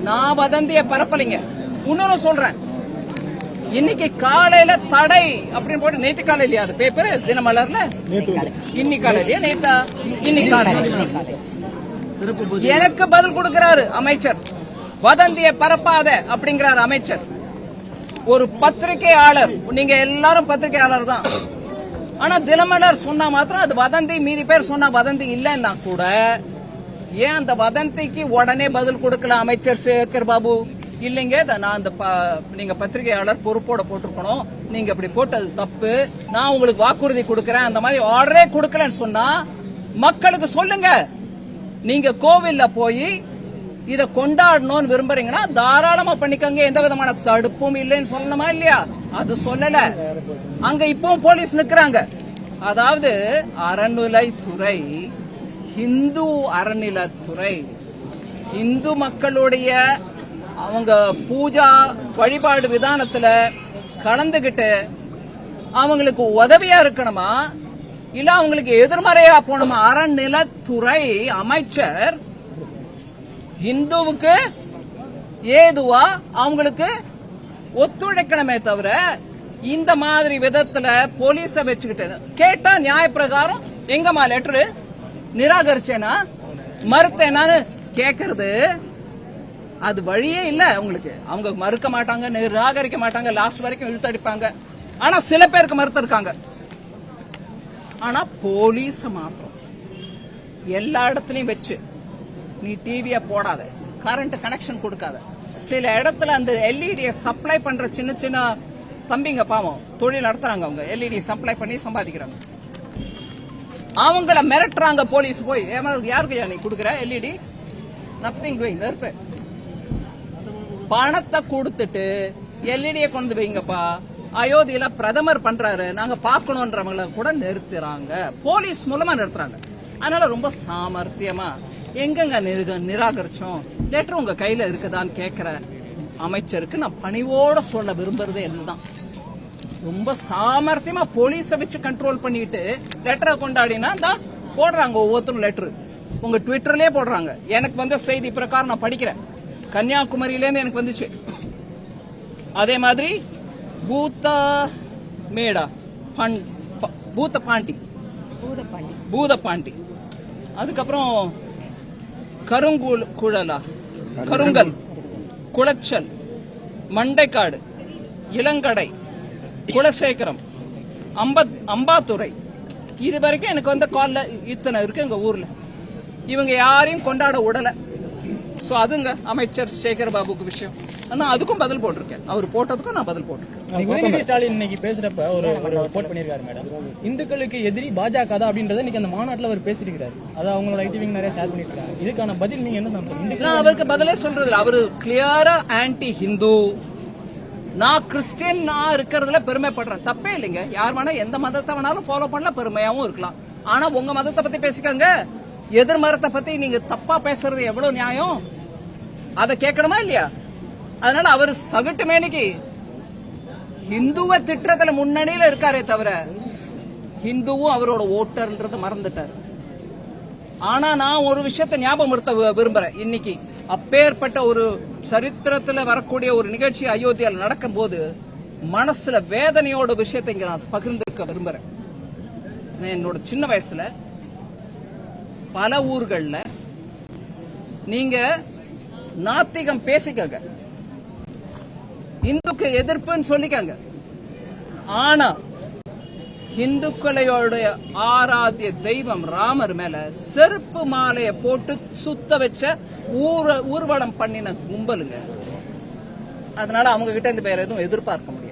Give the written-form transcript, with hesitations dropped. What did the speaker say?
நான் வதந்திய பரப்பலிங்க. இன்னொன்னு சொல்றேன், இன்னைக்கு காலையில தடை அப்படின்னு போட்டு, நேற்று காலையிலயா அது பேப்பர் தினமலர்ல, இன்னைக்கு காலையிலயா நேத்தா, இன்னைக்கு காலையில எனக்கு பதில் கொடுக்கிறாரு அமைச்சர். வதந்திய பரப்பாத அப்படிங்கிறார் அமைச்சர். ஒரு பத்திரிகையாளர், நீங்க எல்லாரும் பத்திரிகையாளர் தான், ஆனா தினமலர் சொன்னா மாத்திரம் அது வதந்தி, மீதி பேர் சொன்னா வதந்தி இல்லைன்னா கூட ஏன் அந்த வதந்திக்கு உடனே பதில் கொடுக்கல அமைச்சர் சேகர் பாபு? இல்லைங்க, நான் அந்த நீங்க பத்திரிகையாளர் பொறுப்போட போட்டிருக்கணும், நீங்க அப்படி போட்டது தப்பு, நான் உங்களுக்கு வாக்குறுதி கொடுக்கறேன், அந்த மாதிரி ஆர்டரே கொடுக்கலன்னு சொன்னா மக்களுக்கு சொல்லுங்க. நீங்க கோவில்ல போய் இத கொண்டாடணும்னு விரும்புறீங்கன்னா தாராளமா பண்ணிக்கங்க, எந்த விதமான தடுப்பும் இல்லைன்னு சொல்லணுமா இல்லையா? அது சொல்லல. அங்க இப்பவும் போலீஸ் நிக்கிறாங்க. அதாவது அறநிலைத்துறை, இந்து அறநிலைத்துறை, இந்து மக்களுடைய அவங்க பூஜா வழிபாடு விதானத்துல கலந்துகிட்டு அவங்களுக்கு உதவியா இருக்கணுமா, இல்ல அவங்களுக்கு எதிர்மறையா போகணுமா? அறநிலைத்துறை அமைச்சர் இந்துவுக்கு ஏதுவா அவங்களுக்கு ஒத்துழைக்கணுமே தவிர இந்த மாதிரி விதத்துல போலீஸ வச்சுக்கிட்டு கேட்டா நியாயப்பிரகாரம் எங்கம்மா லெட்டரு நிராகரிச்சேனா மறுத்தேனான்னு கேக்குறது அது வழியே இல்ல அவங்களுக்கு. அவங்க மறுக்க மாட்டாங்க, நிராகரிக்க மாட்டாங்க, லாஸ்ட் வரைக்கும் இழுத்தடிப்பாங்க. ஆனா சில பேருக்கு மறுத்து இருக்காங்க. ஆனா போலீஸ் மாத்திரம் எல்லா இடத்துலயும் வச்சு நீ டிவிய போடாத, கரண்ட் கனெக்ஷன் கொடுக்காத, சில இடத்துல அந்த எல்இடியை சப்ளை பண்ற சின்ன சின்ன தம்பிங்க பாவம் தொழில் நடத்துறாங்க, அவங்க எல்இடி சப்ளை பண்ணி சம்பாதிக்கிறாங்க, அவங்கள மிரட்டுறாங்க போலீஸ். போய் யாருக்கு நீ கொடுக்குற எல்இடி, நத்திங் டூயிங், நிறுத்து, பணத்தை கொடுத்துட்டு எல்இடியை கொண்டு வைங்கப்பா, அயோத்தியில பிரதமர் பண்றாரு நாங்க பாக்கணும்ன்றவங்களை கூட நிறுத்துறாங்க, போலீஸ் மூலமா நிறுத்துறாங்க. அதனால ரொம்ப சாமர்த்தியமா எங்கங்க நிராகரிச்சோம், லெட்டர் உங்க கையில இருக்குதான்னு கேக்குற அமைச்சருக்கு நான் பணிவோட சொல்ல விரும்புறதே என்னதான், ரொம்ப சாமர்த்தியமா போலீஸ வச்சு கண்ட்ரோல் பண்ணிட்டு லெட்டரை கொண்டாடினா தான் போடுறாங்க ஒவ்வொருத்தரும் லெட்டர். உங்க ட்விட்டர்லயே போடுறாங்க. எனக்கு வந்த செய்தி பிரகாரம் நான் படிக்கிறேன், கன்னியாகுமரியில இருந்து எனக்கு வந்துச்சு. அதே மாதிரி பூதப்பாண்டி, அதுக்கப்புறம் கருங்கல், குளச்சல், மண்டைக்காடு, இளங்கடை, குலசேகரம், அம்பாத்துறை, இது வரைக்கும் எனக்கு வந்த கால்ல இத்தனை இருக்கு எங்க ஊர்ல. இவங்க யாரையும் கொண்டாட விடல. சோ அதுங்க அமைச்சர் சேகர் பாபுக்கு விஷயம். ஆனா அதுக்கும் பதில் போட்டிருக்கேன், அவர் போட்டதுக்கும் நான் பதில் போட்டிருக்கேன். உதயநிதி ஸ்டாலின் இன்னைக்கு பேசுறப்ப ஒரு ரிப்போர்ட் பண்ணிருக்காரு மேடம், இந்துக்களுக்கு எதிரி பாஜக தான் அப்படின்றத இன்னைக்கு அந்த மாநாட்டில் அவர் பேசியிருக்காரு. அதை அவங்களோட ஐடிவிங் நிறைய ஷேர் பண்ணிருக்காங்க. இதுக்கான பதில் நீங்க என்ன சொல்றீங்க? நான் அவருக்கு பதிலே சொல்றது, அவரு கிளியரா ஆன்டி ஹிந்து. நான் கிறிஸ்டியன் நான் இருக்கிறதுல பெருமைப்படுறேன், தப்பே இல்லைங்க. யார் வேணா எந்த மதத்தை வேணாலும் ஃபாலோ பண்ணல, பெருமையாவும் இருக்கலாம். ஆனா உங்க மதத்தை பத்தி பேசிக்கங்க, எதிர் மதத்தை பத்தி நீங்க தப்பா பேசுறது எவ்வளவு நியாயம்? அதை கேட்கணுமா இல்லையா? அதனால அவர் சகட்டு மேனிக்கு ஹிந்துவ திட்டத்துல முன்னணியில இருக்காரே தவிர ஹிந்துவும் அவரோட ஓட்டர்ன்றத மறந்துட்டார். ஆனா நான் ஒரு விஷயத்தை ஞாபகப்படுத்த விரும்புறேன். இன்னைக்கு அப்பேற்பட்ட ஒரு சரித்திரத்துல வரக்கூடிய ஒரு நிகழ்ச்சி அயோத்தியால நடக்கும் போது மனசுல வேதனையோட விஷயத்தை இங்க நான் பகிர்ந்துக்க விரும்புறேன். என்னோட சின்ன வயசுல பல ஊர்கள்ல நீங்க நாத்திகம் பேசிக்கங்க, இந்துக்கு எதிர்ப்புன்னு சொல்லிக்கங்க, ஆனா இந்துக்களுடைய ஆராத்திய தெய்வம் ராமர் மேல செருப்பு மாலையை போட்டு சுத்த வச்ச ஊர்வலம் பண்ணின கும்பலுங்க. அதனால அவங்க கிட்ட இருந்து வேற எதுவும் எதிர்பார்க்க முடியாது.